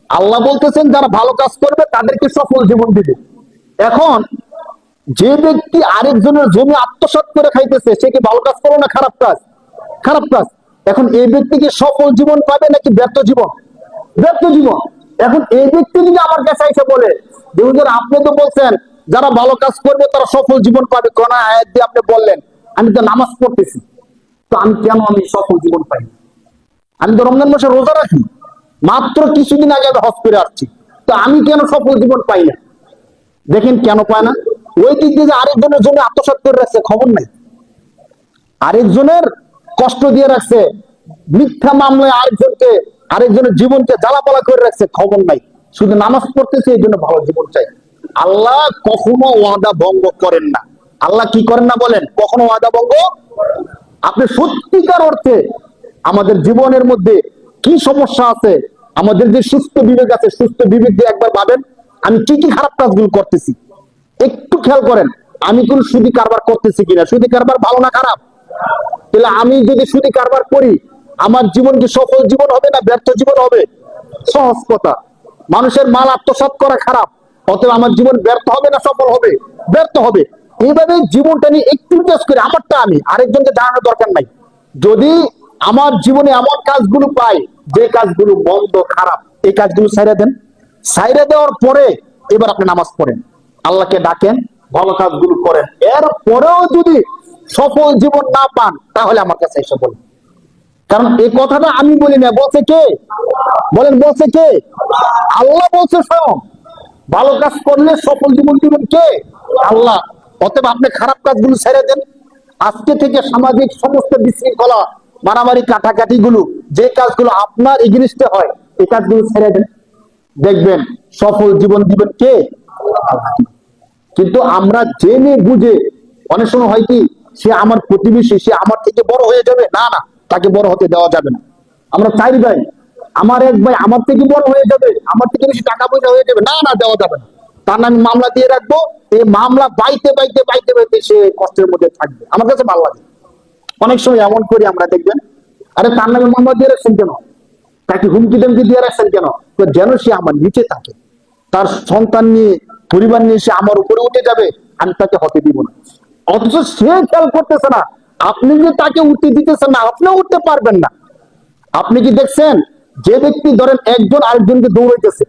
আল্লাহ বলতেছেন যারা ভালো কাজ করবে তাদেরকে সফল জীবন দিবে। এখন যে ব্যক্তি আরেকজনের জমি আত্মসাৎ করে খাইতেছে সে কি ভালো কাজ করলো না খারাপ কাজ? খারাপ কাজ। এখন এই ব্যক্তি কি সফল জীবন পাবে নাকি ব্যর্থ জীবন? ব্যর্থ জীবন। এখন এই ব্যক্তি যদি আমার কাছে এসে বলে যে হুজুর আপনি তো বলছেন যারা ভালো কাজ করবে তারা সফল জীবন পাবে, কোন আয়াত দিয়ে আপনি বললেন? আমি তো নামাজ পড়তেছি, তো আমি সফল জীবন পাই? আমি তো রমজান মাসে রোজা রাখি, মাত্র কিছুদিন আগে আমি হজ করে আসছি, তো আমি কেন সফল জীবন পাই না? দেখেন কেন পায় না। ওই দিক দিয়ে আরেকজনের জন্য আত্মসাৎ করে রাখছে খবর নাই, আরেকজনের কষ্ট দিয়ে রাখছে, মিথ্যা মামলায় আরেকজনের জীবনকে জ্বালাপালা করে রাখছে খবর নাই, শুধু নামাজ পড়তেছে এই জন্য ভালো জীবন চাই। আল্লাহ কখনো ওয়াদা ভঙ্গ করেন না। আল্লাহ কি করেন না বলেন? কখনো ওয়াদা ভঙ্গ। আপনি সত্যিকার অর্থে আমাদের জীবনের মধ্যে কি সমস্যা আছে, আমাদের যে সুস্থ বিবেক আছে, সুস্থ বিবেক দিয়ে একবার ভাবেন আমি কি কি খারাপ কাজগুলো করতেছি। একটু খেয়াল করেন আমি কোন সুদি কারবার করতেছি কিনা। সুদি কারবার ভালো না খারাপ? তাহলে আমি যদি সুদি কারবার করি আমার জীবন কি সফল জীবন হবে না ব্যর্থ জীবন হবে? সহজ কথা, মানুষের মাল আত্মসাৎ করা খারাপ, অতএব আমার জীবন ব্যর্থ হবে না সফল হবে? ব্যর্থ হবে। এইভাবে জীবনটা নিয়ে একটু টেস্ট করে আমারটা আমি আরেকজনকে জানানোর দরকার নাই। যদি আমার জীবনে এমন কাজগুলো পাই যে কাজগুলো বন্ধ খারাপ, এই কাজগুলো ছাইড়া দেন। ছাইড়া দেওয়ার পরে এবার আপনি নামাজ পড়েন, আল্লাহকে ডাকেন, ভালো কাজগুলো করেন। এর পরেও যদি সফল জীবন না পান তাহলে আমার কাছে এসে বলেন। কারণ এই কথাটা আমি বলি না, বলছে কে? বলেন বলছে কে? আল্লাহ বলছে স্বয়ং। ভালো কাজ করলে সফল জীবন দিবেন কে? আল্লাহ। অতএব আপনি খারাপ কাজগুলো ছেড়ে দেন। আজকে থেকে সামাজিক সমস্ত বিশৃঙ্খলা, মারামারি, কাটাকাটি গুলো, যে কাজগুলো আপনার এগেইনস্টে হয় এই কাজগুলো ছেড়ে দেন, দেখবেন সফল জীবন দিবেন কে? আল্লাহ। কিন্তু আমরা জেনে বুঝে অনেক সময় হয় কি সে আমার প্রতিবেশী, সে আমার থেকে বড় হয়ে যাবে, না না, তাকে বড় হতে দেওয়া যাবে না। আমরা চাই ভাই আমার এক ভাই আমার থেকে বড় হয়ে যাবে, আমার থেকে বেশি টাকা পয়সা হয়ে যাবে, না না, দেওয়া যাবে না। তার নামে মামলা দিয়ে রাখবো, এই মামলা বাইতে বাইতে বাইতে বাইতে সে কষ্টের মধ্যে থাকবে। আমার কাছে ভালো লাগে অনেক সময় এমন করি আমরা, দেখবেন আরে তার নামে মামলা দিয়ে রাখছেন কেন, তাকে হুমকি ধমকি দিয়ে রাখছেন কেন? যেন সে আমার নিচে থাকে, তার সন্তান নিয়ে পরিবার নিয়ে সে আমার উপরে উঠে যাবে, আমি তাকে হতে দিব না। অথচ সে খেয়াল করতেছে না আপনি যে তাকে উঠতে দিতেছেন না, আপনিও উঠতে পারবেন না। আপনি কি দেখছেন যে ব্যক্তি ধরেন একজন আরেকজনকে দৌড়াইতেছে,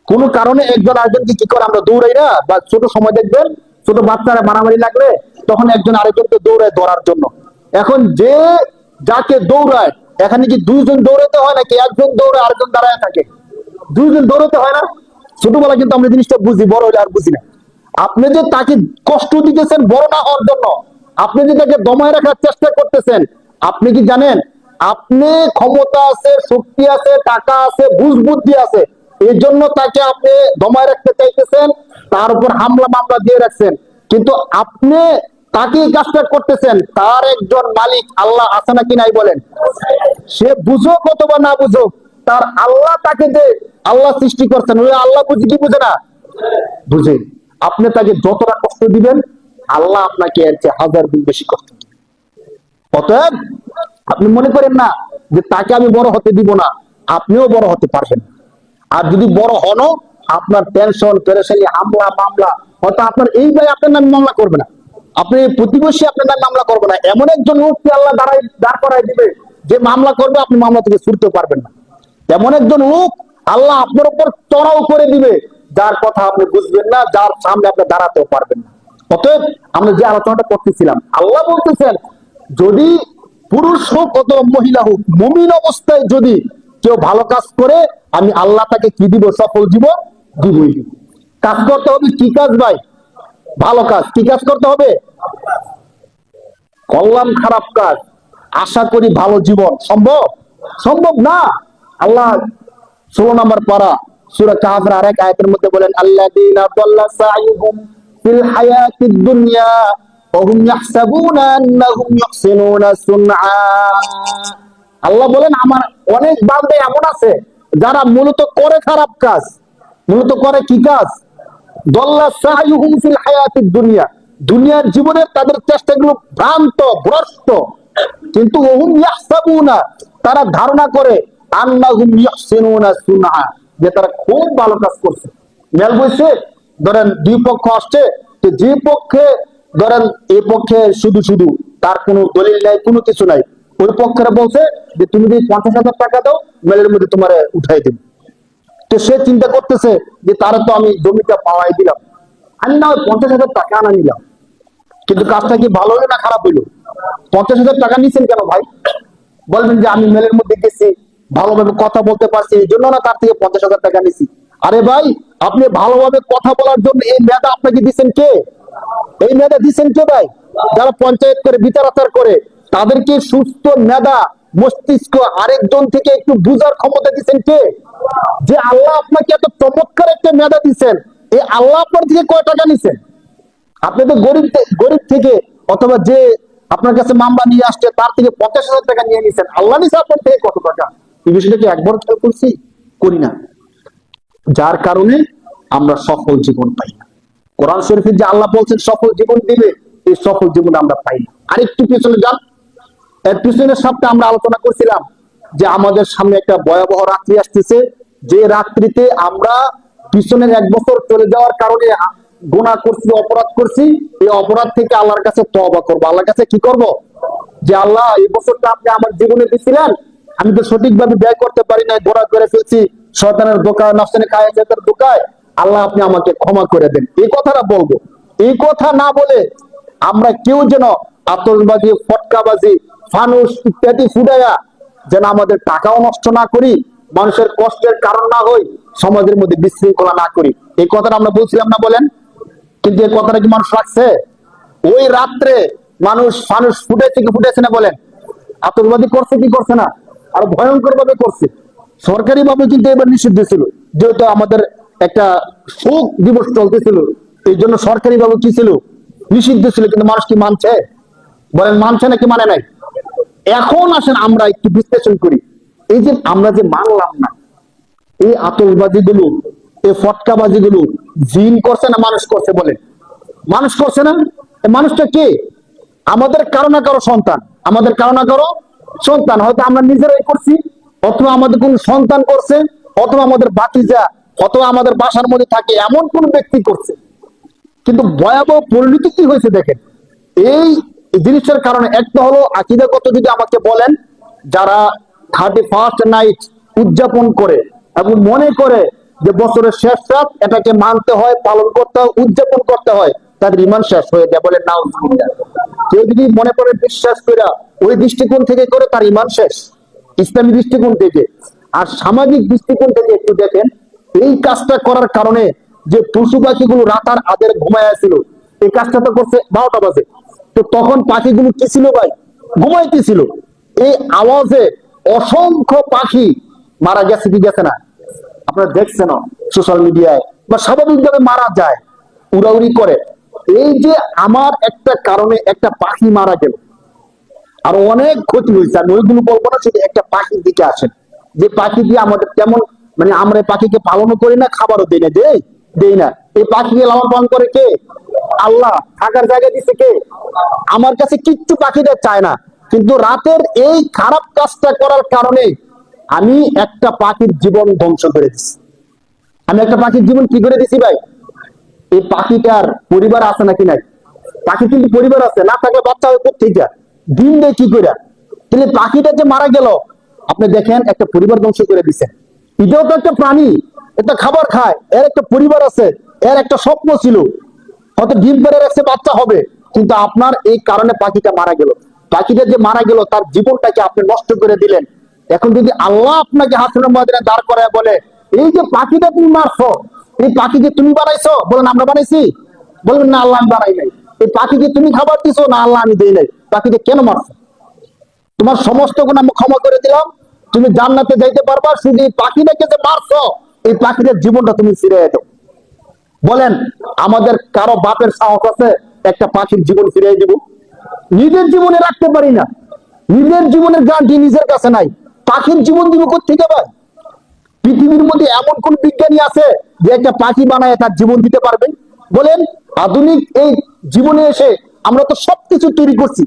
কোন কারণে একজন আরেকজনকে কি করে আমরা দৌড়াই না? বা ছোট সময় দেখবেন ছোট বাচ্চারা মারামারি লাগলে তখন একজন আরেকজনকে দৌড়ায় ধরার জন্য। এখন যে যাকে দৌড়ায় এখানে কি দুইজন দৌড়াতে হয় নাকি একজন দৌড়ে আরেকজন দাঁড়ায় থাকে? দুইজন দৌড়াতে হয় না? ছোটবেলা কিন্তু আমরা জিনিসটা বুঝি, বড় হলে আর বুঝি না। আপনি যে তাকে কষ্ট দিতেছেন বড় না হওয়ার জন্য, আপনি যে তাকে দমায় রাখার চেষ্টা করতেছেন, আপনি কি জানেন আপনি ক্ষমতা আছে, শক্তি আছে, টাকা আছে, বুঝ বুদ্ধি আছে, এই জন্য তাকে আপনি দমায় রাখতে চাইতেছেন, তার উপর হামলা মামলা দিয়ে রাখছেন। কিন্তু আপনি তাকে এই কাজটা করতেছেন, তার একজন মালিক আল্লাহ আছে নাকি নাই বলেন? সে বুঝুক অথবা না বুঝুক, তার আল্লাহ তাকে যে আল্লাহ সৃষ্টি করছেন ওই আল্লাহ বুঝি কি বুঝে না? বুঝে। আপনি তাকে যতটা কষ্ট দিবেন আল্লাহ আপনাকে এর চেয়ে হাজার গুণ বেশি কষ্ট দিবেন। অতএব আপনি মনে করেন না যে তাকে আমি বড় হতে দিব না, আপনিও বড় হতে পারবেন। আর যদি বড় হন আপনার টেনশন পেরেশানি হামলা মামলা, হয়তো আপনার এই ভাই আপনার নামে মামলা করবে না, আপনি প্রতিবেশী আপনার নামে মামলা করবে না, এমন একজন লোককে আল্লাহ দাঁড় করাই দিবে যে মামলা করবে আপনি মামলা থেকে ছুটতে পারবেন না। এমন একজন লোক আল্লাহ আপনার উপর চড়াও করে দিবে যার কথা আপনি বুঝবেন না, যার সামনে আপনি দাঁড়াতেও পারবেন না। অতএব আমরা যে আলোচনাটা করতেছিলাম, আল্লাহ বলতেছেন যদি পুরুষ হোক অথবা মহিলা হোক, মুমিন অবস্থায় যদি কেউ ভালো কাজ করে আমি আল্লাহ তাকে কি দিব? সফল জীবন দিবই দিব। কাজ করতে হবে কি কাজ ভাই? ভালো কাজ। কি কাজ করতে হবে? কল্যাণ খারাপ কাজ। আশা করি ভালো জীবন সম্ভব? সম্ভব না। আল্লাহ 16 নম্বর পারা সূরা কাহফের আরেক আয়াতের মধ্যে বলেন আল্লাযীনা দাল্লা সাইয়ুহুম ফিল হায়াতিদ দুনিয়া ওয়া হুম ইয়াহসাবুনা আন্নাহুম ইহসিনুনা সুনআ। আল্লাহ বলেন আমার অনেক বান্দা এমন আছে যারা মূলত করে খারাপ কাজ। মূলত করে কি কাজ? দাল্লা সাইয়ুহুম ফিল হায়াতিদ দুনিয়া, দুনিয়ার জীবনের তাদের চেষ্টাগুলো ভ্রান্ত ভ্রষ্ট, কিন্তু ওহুম ইয়াহসাবুনা তারা ধারণা করে আন্নাহুম ইহসিনুনা সুনআ যে তারা খুব ভালো কাজ করছে। মেল বইছে, ধরেন দুই পক্ষ আসছে, তো যে পক্ষে ধরেন এই পক্ষে শুধু শুধু তার কোনো দলিল নাই, কোনো কিছু নাই, ওই পক্ষেরা বলছে যে তুমি যদি 50,000 টাকা দাও মেলের মধ্যে তোমার উঠাই দেব। তো সে চিন্তা করতেছে যে তারা তো আমি জমিটা পাওয়াই দিলাম, আমি না ওই 50,000 টাকা আনা নিলাম, কিন্তু কাজটা কি ভালো হলো না খারাপ হইলো? 50,000 টাকা নিচ্ছেন কেন ভাই? বলবেন যে আমি মেলের মধ্যে গেছি, ভালোভাবে কথা বলতে পারছি, এই জন্য না তার থেকে 50,000 টাকা নিছি। আরে ভাই, আপনি ভালোভাবে কথা বলার জন্য এই মেধা আপনাকে দিচ্ছেন কে? এই মেধা দিচ্ছেন কে ভাই? যারা পঞ্চায়েত করে বিচার আচার করে তাদেরকে সুস্থ মেধা মস্তিষ্ক আরেকজন থেকে একটু বুঝার ক্ষমতা দিচ্ছেন কে? যে আল্লাহ আপনাকে এত চমৎকার একটা মেধা দিচ্ছেন, এই আল্লাহ আপনার থেকে কয় টাকা নিছেন? আপনি তো গরিব গরিব থেকে, অথবা যে আপনার কাছে মামলা নিয়ে আসছে তার থেকে 50,000 টাকা নিয়ে নিছেন, আল্লাহ নিছে আপনার থেকে কত টাকা? এই বিষয়টা কি একবার খেয়াল করছি? করি না। যার কারণে আমরা সফল জীবন পাই না। কোরআন শরীফে যে আল্লাহ বলছেন সফল জীবন দিবে, এই সফল জীবন আমরা পাই না। আরেকটু পিছনে যান, এর পিছনের সপ্তাহে আমরা আলোচনা করছিলাম যে আমাদের সামনে একটা ভয়াবহ রাত্রি আসতেছে, যে রাত্রিতে আমরা পিছনের 1 বছর চলে যাওয়ার কারণে গুনাহ করছি, অপরাধ করছি, এই অপরাধ থেকে আল্লাহর কাছে তওবা করব। আল্লাহর কাছে কি করব? যে আল্লাহ, এই বছরটা আপনি আমার জীবনে দিয়েছিলেন, আমি তো সঠিকভাবে ব্যয় করতে পারি না, গোড়া করে ফেলছি শয়তানের দোকায়, নফসানি খায়াতের দোকায়, আল্লাহ আপনি আমাকে ক্ষমা করে দেন, এই কথাটা বলবো। এই কথা না বলে আমরা কেউ যেন আতশবাজি, ফটকাবাজি, ফানুস ইত্যাদি ফুটাইয়া যেন আমাদের টাকাও নষ্ট না করি, মানুষের কষ্টের কারণ না হই, সমাজের মধ্যে বিশৃঙ্খলা না করি, এই কথাটা আমরা বলছিলাম না বলেন? কিন্তু এই কথাটা কি মানুষ রাখছে? ওই রাত্রে মানুষ ফানুস ফুটেছে কি ফুটেছে না বলেন? আতশবাজি করছে কি করছে না? আর ভয়ঙ্কর ভাবে করছে। সরকারি ভাবে কিন্তু এবার নিষিদ্ধ ছিল, যেহেতু আমাদের একটা শোক দিবস চলতেছিল, এই জন্য সরকারি ভাবে কি ছিল? নিষিদ্ধ ছিল। কিন্তু মানুষ কি মানছে? বলেন মানছে নাকি মানে নাই? এখন আসেন আমরা একটু বিশ্লেষণ করি, এই যে আমরা যে মানলাম না, এই আতশবাজি গুলো, এই ফটকাবাজি গুলো জিন করছে না মানুষ করছে? বলেন মানুষ করছে না? এই মানুষটা কে? আমাদের কারো না কারো সন্তান, আমাদের কারো না কারো সন্তান, হয়তো আমরা নিজেরাই করছি, অথবা আমাদের কোন সন্তান করছে, অথবা আমাদের বাতিজা, অথবা আমাদের বাসার মধ্যে থাকে এমন কোন ব্যক্তি করছে। কিন্তু ভয়াবহ পরিণতি কি হয়েছে দেখেন এই জিনিসটার কারণে। একটা হলো আকীদাগত, যদি আমাকে বলেন, যারা 31st নাইট উদযাপন করে এবং মনে করে যে বছরের শেষ রাত, এটাকে মানতে হয়, পালন করতে হয়, উদযাপন করতে হয়, তাদের ঈমান শেষ হয়ে যায়। বলে নাউজুবিল্লাহ। কেউ যদি মনে করে বিশ্বাস করে ওই দৃষ্টিকোণ থেকে করে, তার ঈমান শেষ ইসলামী দৃষ্টিকোণ থেকে। আর সামাজিক দৃষ্টিকোণ থেকে একটু দেখেন, এই কাজটা করার কারণে যে পশু পাখিগুলো রাতার আদের ঘুমায় ছিল, এই কাজটা তো করছে 12টা বাজে, তো তখন পাখিগুলো কি ছিল ভাই? ঘুমাইতেছিল। এই আওয়াজে অসংখ্য পাখি মারা গেছে কি গেছে না? আপনারা দেখছেন সোশ্যাল মিডিয়ায়, বা স্বাভাবিকভাবে মারা যায়, উড়াউড়ি করে। এই যে আমার একটা কারণে একটা পাখি মারা গেল, আর অনেক ক্ষতি হয়েছে। আমি ওইগুলো বলবো না, শুধু একটা পাখির দিকে আসেন, যে পাখি দিয়ে আমাদের তেমন, মানে আমরা এই পাখিকে পালনও করি না, খাবারও দেই না, দেই না। এই পাখিকে লালন পালন করে কে? আল্লাহ। থাকার জায়গা দিচ্ছে কে? আমার কাছে কিচ্ছু পাখিটা চায় না, কিন্তু রাতের এই খারাপ কাজটা করার কারণে আমি একটা পাখির জীবন ধ্বংস করে দিচ্ছি। আমি একটা পাখির জীবন কি করে দিছি ভাই? এই পাখিটার পরিবার আছে নাকি নাই? পাখি কিন্তু পরিবার আছে, না থাকলে বাচ্চা হয় কোথেকে? দিন দেয় কি করে? তাহলে পাখিটা যে মারা গেল, আপনি দেখেন একটা পরিবার ধ্বংস করে দিছে। এটাও তো একটা প্রাণী, এটা খাবার খায়, এর একটা পরিবার আছে, এর একটা স্বপ্ন ছিল, হয়তো ডিম পেড়ে রাখছে, বাচ্চা হবে, কিন্তু আপনার এই কারণে পাখিটা মারা গেল। পাখিটা যে মারা গেল, তার জীবনটাকে আপনি নষ্ট করে দিলেন। এখন যদি আল্লাহ আপনাকে হাসরের ময়দানে দাঁড় করায় বলে, এই যে পাখিটা তুমি মারছো, এই পাখিকে তুমি বানাইছো? বলেন আমরা বানাইছি? বলবেন না, আল্লাহ আমি বানাই নাই। এই পাখিকে তুমি খাবার দিছো? না, আল্লাহ আমি দেই নাই। পাখিকে কেন মারছো? তোমার সমস্ত গুনাহ আমি ক্ষমা করে দিলাম, তুমি জান্নাতে যাইতে পারবা, শুধু এই পাখিটাকে যে মারছো, এই পাখিটার জীবনটা তুমি ফিরে দাও। বলেন আমাদের কারো বাপের সাহস আছে একটা পাখির জীবন ফিরিয়ে দিব? নিজের জীবনে রাখতে পারি না, নিজের জীবনের গ্যারান্টি নিজের কাছে নাই, পাখির জীবন দিব কোথেকে ভাই? পৃথিবীর মধ্যে এমন কোন বিজ্ঞানী আছে যে একটা পাখি বানায় তার জীবন দিতে পারবেন? বলেন। আধুনিক এই জীবনে এসে আমরা তো সবকিছু তৈরি করছি,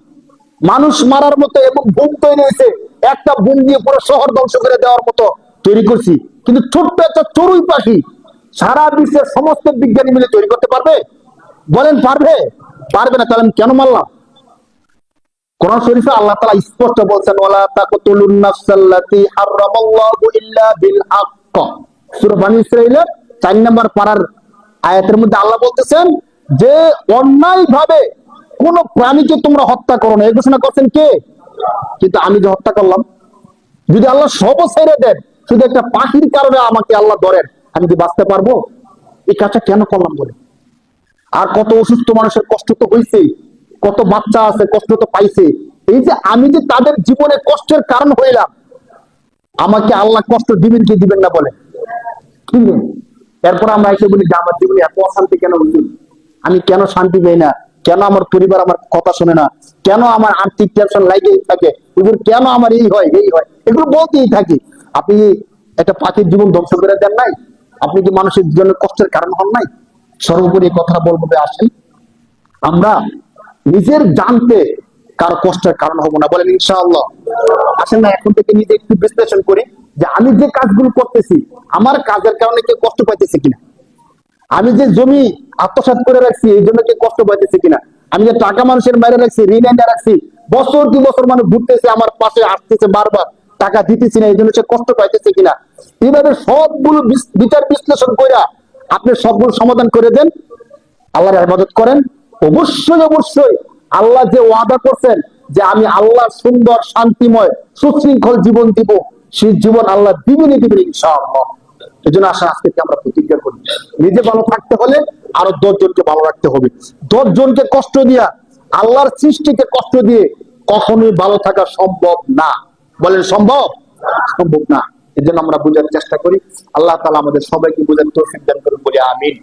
মানুষ মারার মতো, এবং বুম তৈরি হয়েছে, একটা বুম দিয়ে পুরো শহর ধ্বংস করে দেওয়ার মতো তৈরি করছি, কিন্তু ছোট্ট একটা চড়ুই পাখি সারা বিশ্বের সমস্ত বিজ্ঞানী মিলে তৈরি করতে পারবে? বলেন পারবে? পারবে না। তাহলে আমি কেন মারলাম? কোরআন শরীফে আল্লাহ তাআলা স্পষ্ট বলছেন, ওয়ালা তাকতুলুন নাফসাল্লাতী হারামাল্লাহু ইল্লা বিল হক। সূরা বনী ইসরাঈলের 4 নম্বর পারার আয়াতের মধ্যে আল্লাহ বলতেছেন যে অন্যায় ভাবে কোন প্রাণীকে তোমরা হত্যা করো না, এই ঘোষণা করছেন কে? কিন্তু আমি যে হত্যা করলাম, যদি আল্লাহ সব ছেড়ে দেন, শুধু একটা পাখির কারণে আমাকে আল্লাহ ধরেন, আমি কি বাঁচতে পারবো? এই কাজটা কেন করলাম বলে? আর কত অসুস্থ মানুষের কষ্ট তো হয়েছে, কত বাচ্চা আছে কষ্ট তো পাইছে। এই যে আমি যে তাদের জীবনে কষ্টের কারণ হইলাম, আমাকে আল্লাহ কষ্ট দিবেন কি দিবেন না বলে? দিবেন। এরপর আমরা এসে বলি যে আমার জীবনে এত অশান্তি কেন হচ্ছে, আমি কেন শান্তি পাই না, কেন আমার পরিবার আমার কথা শোনে না, কেন আমার আর্থিক টেনশন লাগেই থাকে, হুজুর কেন আমার এই হয় এই হয়, এগুলো বলতেই থাকি। আপনি একটা পাখির জীবন ধ্বংস করে দেন নাই? আপনি কি মানুষের জন্য কষ্টের কারণ হন নাই? সর্বোপরি এই কথাটা বলবো যে আসেন আমরা নিজের জানতে কারো কষ্টের কারণ হবো না, বলেন ইনশাআল্লাহ। আসেন না এখন থেকে নিজে একটু বিশ্লেষণ করি যে আমি যে কাজগুলো করতেছি, আমার কাজের কারণে কেউ কষ্ট পাইতেছে কিনা। আমি যে জমি আত্মসাৎ করে রাখছি এই জন্য কেউ কষ্ট পাইতেছে কিনা। আমি যে টাকা মানুষের বাইরে রাখছি, ঋণ এনে রাখছি, বছর কি বছর মানুষ ঘুরতেছে আমার পাশে আসতেছে, বারবার টাকা দিতেছি না, এই জন্য সে কষ্ট পাইতেছে কিনা। এইভাবে সবগুলো বিচার বিশ্লেষণ করে আপনি সবগুলো সমাধান করে দেন, আল্লাহর ইবাদত করেন। অবশ্যই অবশ্যই আল্লাহ যে ওয়াদা করছেন যে আমি আল্লাহ সুন্দর শান্তিময় সুশৃঙ্খল জীবন দিব, সেই জীবন আল্লাহ দিবেনই দিবেন ইনশাআল্লাহ। এই জন্য আসা আজকে আমরা প্রতিজ্ঞা করি, নিজে ভালো থাকতে হলে আরো 10 জনকে ভালো রাখতে হবে। 10 জনকে কষ্ট দিয়া, আল্লাহর সৃষ্টিকে কষ্ট দিয়ে কখনোই ভালো থাকা সম্ভব না। বলেন সম্ভব? সম্ভব না। এই জন্য আমরা বোঝার চেষ্টা করি। আল্লাহ তাআলা আমাদের সবাইকে বোঝার তৌফিক দান করুন বলি আমিন।